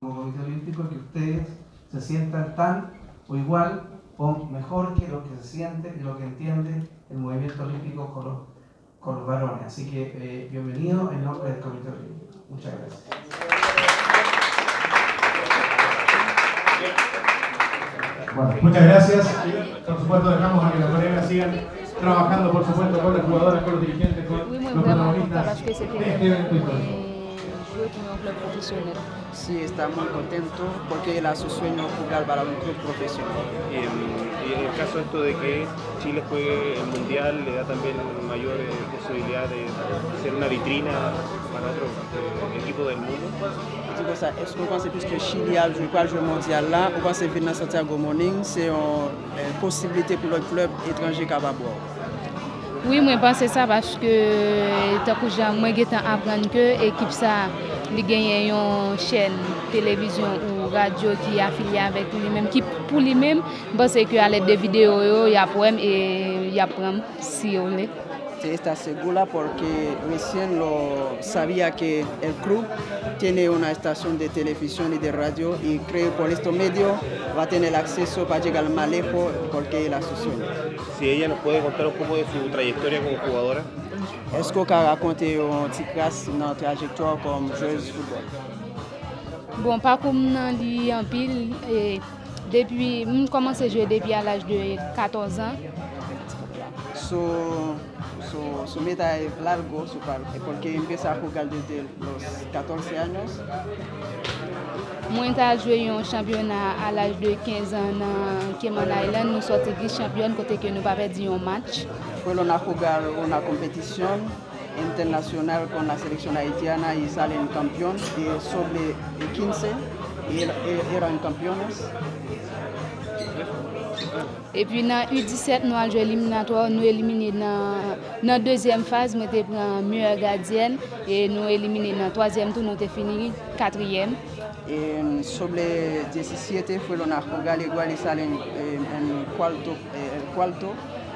como Comité Olímpico que ustedes se sientan tan o igual o mejor que lo que se siente y lo que entiende el movimiento olímpico con los varones. Así que bienvenido en nombre del Comité Olímpico. Muchas gracias. Bueno, muchas gracias. Por supuesto, dejamos a que las colegas sigan trabajando, por supuesto, con las jugadoras, con los dirigentes, con los protagonistas de este evento histórico. Club profesional. Sí, está muy contento porque él hace su sueño jugar para un club profesional. Y en el caso esto de que Chile juegue el Mundial, le da también mayor posibilidad de ser una vitrina para otros equipos del mundo. Est-ce que vous pensez puisque Chili a joué le mondial là, vous pensez venir à Santiago Morning, c'est une possibilité pour le club étranger capable. Oui, moi je pense ça parce que tant que j'ai apprendre que l'équipe ça il gagne une chaîne télévision ou radio qui est affiliée avec lui-même, qui pour lui-même, parce qu'à l'aide de vidéos, il y a problème et il y a problème si on est. Está segura porque recién lo sabía que el club tiene una estación de televisión y de radio y creo por estos medios va a tener acceso para llegar más lejos porque es la asociación. Si ella nos puede contar un poco de su trayectoria como jugadora. Est-ce qu'on peut raconter un petit trace de notre trajectoire comme joueuse de football? Bon, parcours li en pile et depuis j'ai commencé à jouer depuis à l'âge de 14 ans. Su meta es largo, porque empieza a jugar desde los 14 años. Moi, j'ai joué un championnat à l'âge de 15 ans dans Cayman Island. Nous sommes vice-championnes côté que nous pas perdu un match. Fueron a jugar una competición internacional con la selección haitiana y salen campeón. Y sobre 15 eran campeones. Et puis dans U17, nous avons joué éliminatoire, nous éliminé dans la deuxième phase, nous avons pris meilleure gardienne et nous éliminé dans le troisième tour, nous avons fini quatrième. Et sobre 17 fueron a jugar igual y salen en cuarto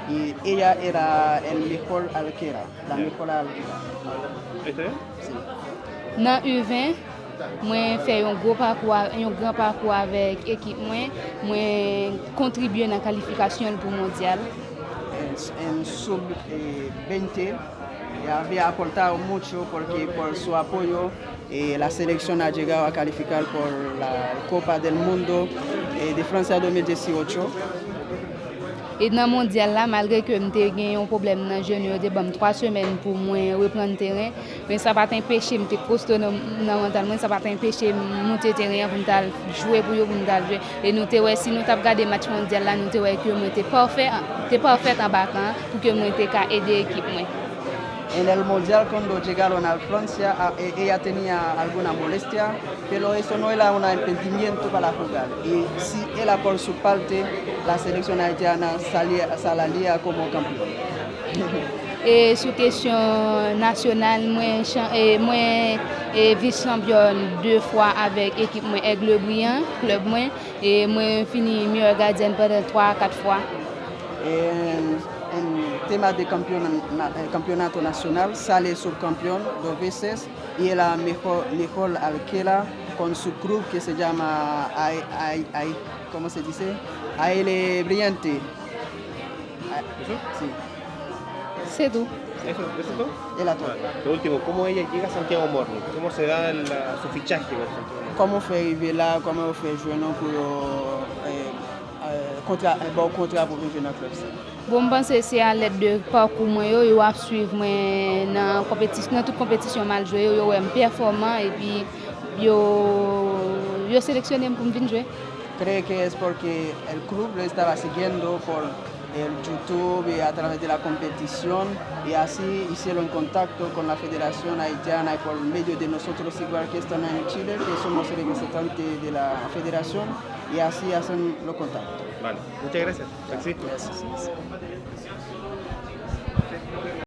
y ella era el mejor arquera, la mejor arquera. ¿Este es? Sí. Dans U20, moi fait un grand parcours avec l'équipe moi contribué dans la qualification pour le mondial. En sub-20 había aportado mucho porque por su apoyo la selección ha llegado a calificar por la Copa del Mundo de Francia 2018. Et dans le mondial, là, malgré que j'ai eu un problème dans le genou, j'ai eu 3 semaines pour moi reprendre le terrain. Mais ça n'a pas empêché de me costaud mentalement, ça n'a pas empêché de monter le terrain pour jouer pour jouer. Et nous, si nous avons regardé le match mondial, là, nous avons que nous étions parfaits en battant pour que nous puissions aider l'équipe. En el Mundial, cuando llegaron a Francia, ella tenía alguna molestia, pero eso no era un impedimento para jugar. Y si ella, por su parte, la selección haitiana salía como campeón. Et sur question nationale, moi vice-championne 2 fois avec l'équipe Aigle Brillant, club moi, et moi fini meilleure gardienne pendant 3-4 fois. En tema de campeonato nacional sale subcampeón 2 veces y es la mejor arquera con su club que se llama ¿cómo se dice? Aigle Brillante. Sí. C'est tout. ¿Eso es todo? Es la todo. Lo último, ¿cómo ella llega a Santiago Morning? ¿Cómo se da su fichaje por Santiago Morning? ¿Cómo fue arriver là? ¿Cómo fue jouer pour bon contrat pour venir dans le club? Bon, je pense que c'est à l'aide de parcours moi yo a suivre moi dans toute compétition mal joué yo performant et puis yo sélectionné pour venir jouer. Cree que es porque el club lo estaba siguiendo por el YouTube y a través de la competición y así hicieron contacto con la Federación Haitiana y por medio de nosotros igual que están en Chile, que somos representantes de la Federación y así hacen los contactos. Vale, muchas gracias. Gracias.